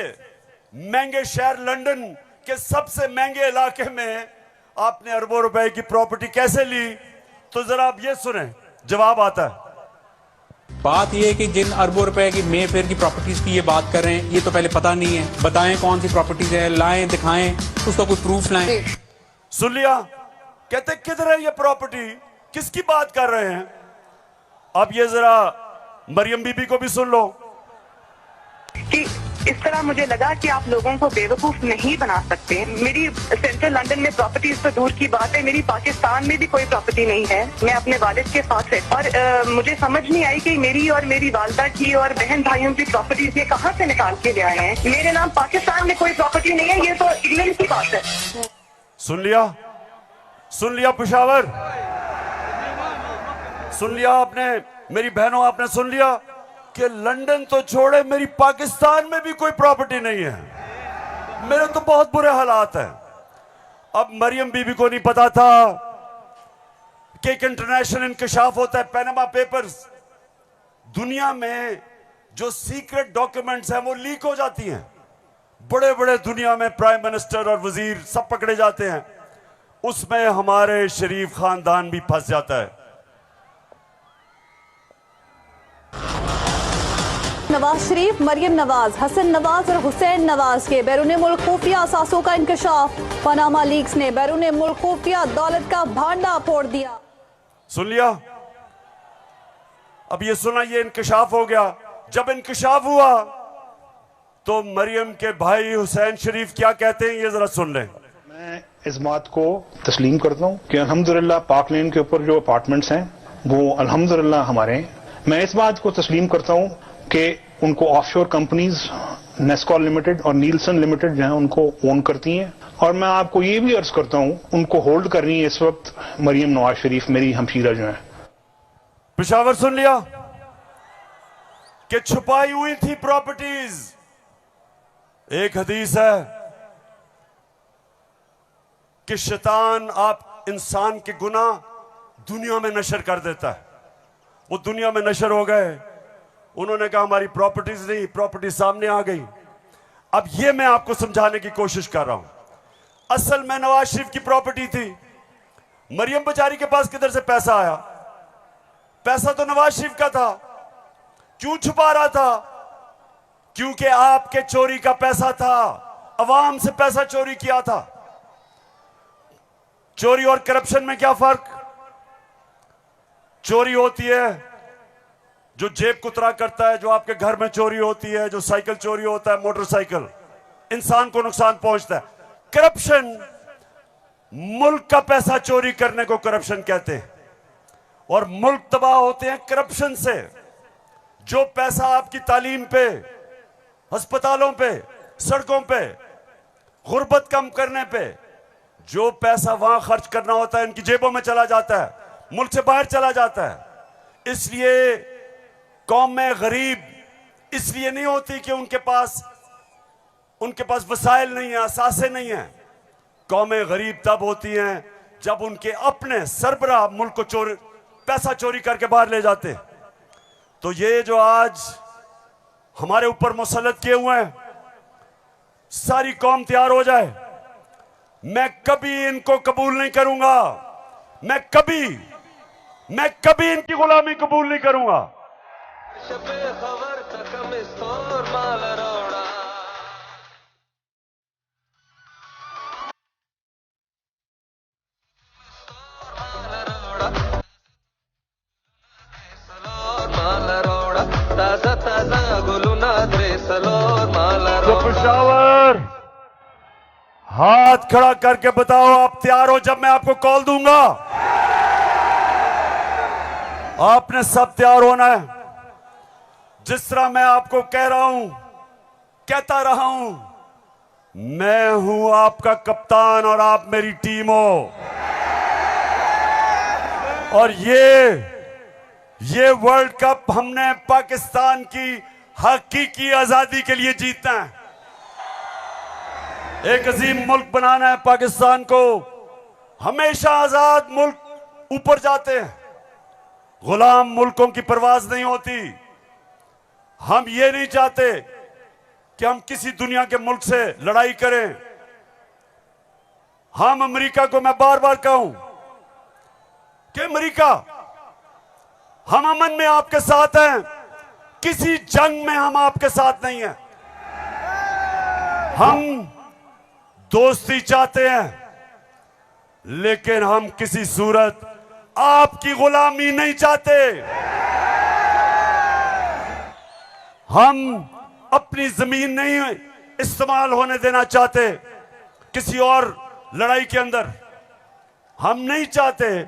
महंगे शहर लंदन के सबसे महंगे इलाके में आपने अरबों रुपए की प्रॉपर्टी कैसे ली? तो जरा आप ये सुने, जवाब आता है। बात ये है कि जिन अरबों रुपए की मेफेयर की प्रॉपर्टीज की ये बात कर रहे हैं, ये तो पहले पता नहीं है। बताएं कौन सी प्रॉपर्टीज है, लाएं, दिखाएं, उसका कोई प्रूफ लाएं। सुन लिया? कहते किधर है ये प्रॉपर्टी, किसकी बात कर रहे हैं? अब ये जरा मरियम बीबी को भी सुन लो कि इस तरह मुझे लगा कि आप लोगों को बेवकूफ नहीं बना सकते। मेरी सेंट्रल लंदन में प्रॉपर्टीज तो दूर की बात है, मेरी पाकिस्तान में भी कोई प्रॉपर्टी नहीं है। मैं अपने वालिद के साथ है और मुझे समझ नहीं आई कि मेरी और मेरी वालदा की और बहन भाइयों की प्रॉपर्टीज ये कहाँ से निकाल के ले आए हैं। मेरे नाम पाकिस्तान में कोई प्रॉपर्टी नहीं है, ये तो इंग्लैंड की बात है। सुन लिया? सुन लिया पेशावर? सुन लिया आपने मेरी बहनों, आपने सुन लिया कि लंदन तो छोड़े मेरी पाकिस्तान में भी कोई प्रॉपर्टी नहीं है। मेरे तो बहुत बुरे हालात हैं। अब मरियम बीबी को नहीं पता था कि एक इंटरनेशनल इंकशाफ होता है, पैनामा पेपर्स। दुनिया में जो सीक्रेट डॉक्यूमेंट्स हैं वो लीक हो जाती हैं। बड़े बड़े दुनिया में प्राइम मिनिस्टर और वजीर सब पकड़े जाते हैं, उसमें हमारे शरीफ खानदान भी फंस जाता है। नवाज शरीफ, मरियम नवाज, हसन नवाज और हुसैन नवाज के बैरून मुल्क खुफिया असासों का इंकशाफ। पनामा लीक्स ने बैरून मुल्क खुफिया दौलत का भांडा फोड़ दिया। सुन लिया? अब ये सुना, ये इंकशाफ हो गया। जब इंकशाफ हुआ तो मरियम के भाई हुसैन शरीफ क्या कहते हैं, ये जरा सुन लें। मैं इस बात को तस्लीम करता हूँ कि अल्हम्दुलिल्लाह पाक लेन के ऊपर जो अपार्टमेंट्स हैं वो अल्हम्दुलिल्लाह हमारे हैं। मैं इस बात को तस्लीम करता हूँ कि उनको ऑफशोर कंपनीज नेस्कॉल लिमिटेड और नीलसन लिमिटेड जो है उनको ओन करती हैं। और मैं आपको ये भी अर्ज करता हूँ उनको होल्ड कर रही है इस वक्त मरियम नवाज शरीफ, मेरी हमशीरा जो है। पेशावर सुन लिया कि छुपाई हुई थी प्रॉपर्टीज। एक हदीस है कि शैतान आप इंसान के गुनाह दुनिया में नशर कर देता है। वो दुनिया में नशर हो गए। उन्होंने कहा हमारी प्रॉपर्टीज नहीं, प्रॉपर्टी सामने आ गई। अब ये मैं आपको समझाने की कोशिश कर रहा हूं। असल में नवाज शरीफ की प्रॉपर्टी थी। मरियम बेचारी के पास किधर से पैसा आया? पैसा तो नवाज शरीफ का था। क्यों छुपा रहा था? क्योंकि आपके चोरी का पैसा था, अवाम से पैसा चोरी किया था। चोरी और करप्शन में क्या फर्क? चोरी होती है जो जेब कुतरा करता है, जो आपके घर में चोरी होती है, जो साइकिल चोरी होता है, मोटरसाइकिल, इंसान को नुकसान पहुंचता है। करप्शन, मुल्क का पैसा चोरी करने को करप्शन कहते हैं। और मुल्क तबाह होते हैं करप्शन से। जो पैसा आपकी तालीम पे, अस्पतालों पे, सड़कों पे, गुर्बत कम करने पे, जो पैसा वहां खर्च करना होता है इनकी जेबों में चला जाता है, मुल्क से बाहर चला जाता है। इसलिए कौम में गरीब इसलिए नहीं होती कि उनके पास वसाइल नहीं है, असासे नहीं है। कौमें गरीब तब होती हैं जब उनके अपने सरबराह मुल्क को पैसा चोरी करके बाहर ले जाते। तो ये जो आज हमारे ऊपर मुसल्लत किए हुए हैं, सारी कौम तैयार हो जाए। मैं कभी इनको कबूल नहीं करूंगा। मैं कभी इनकी गुलामी कबूल नहीं करूंगा। तो पेशावर हाथ खड़ा करके बताओ आप तैयार हो जब मैं आपको कॉल दूंगा? आपने सब तैयार होना है। जिस तरह मैं आपको कह रहा हूं, कहता रहा हूं, मैं हूं आपका कप्तान और आप मेरी टीम हो। और ये वर्ल्ड कप हमने पाकिस्तान की हकीकी आजादी के लिए जीतना है। एक अजीम मुल्क बनाना है पाकिस्तान को। हमेशा आजाद मुल्क ऊपर जाते हैं, गुलाम मुल्कों की परवाज नहीं होती। हम ये नहीं चाहते कि हम किसी दुनिया के मुल्क से लड़ाई करें। हम अमेरिका को मैं बार बार कहूं कि अमेरिका, हम अमन में आपके साथ हैं, किसी जंग में हम आपके साथ नहीं हैं। हम दोस्ती चाहते हैं, लेकिन हम किसी सूरत आपकी गुलामी नहीं चाहते। हम अपनी जमीन नहीं इस्तेमाल होने देना चाहते किसी और लड़ाई के अंदर। हम नहीं चाहते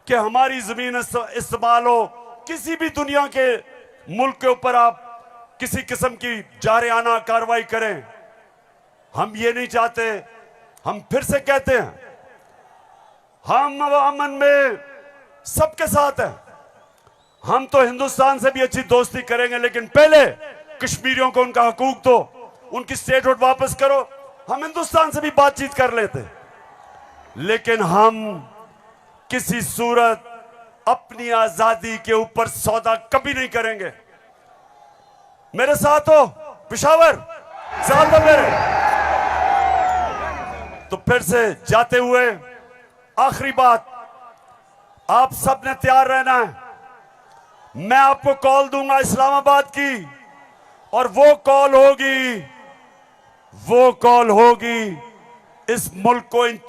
कि हमारी जमीन इस्तेमाल हो किसी भी दुनिया के मुल्क के ऊपर आप किसी किस्म की जारियाना कार्रवाई करें। हम ये नहीं चाहते। हम फिर से कहते हैं, हम अमन में सबके साथ हैं। हम तो हिंदुस्तान से भी अच्छी दोस्ती करेंगे, लेकिन पहले कश्मीरियों को उनका हकूक दो, उनकी स्टेटहुड वापस करो। हम हिंदुस्तान से भी बातचीत कर लेते, लेकिन हम किसी सूरत अपनी आजादी के ऊपर सौदा कभी नहीं करेंगे। मेरे साथ हो पेशावर, साथ हो मेरे। तो फिर से जाते हुए आखिरी बात, आप सब ने तैयार रहना है। मैं आपको कॉल दूंगा इस्लामाबाद की, और वो कॉल होगी इस मुल्क को इन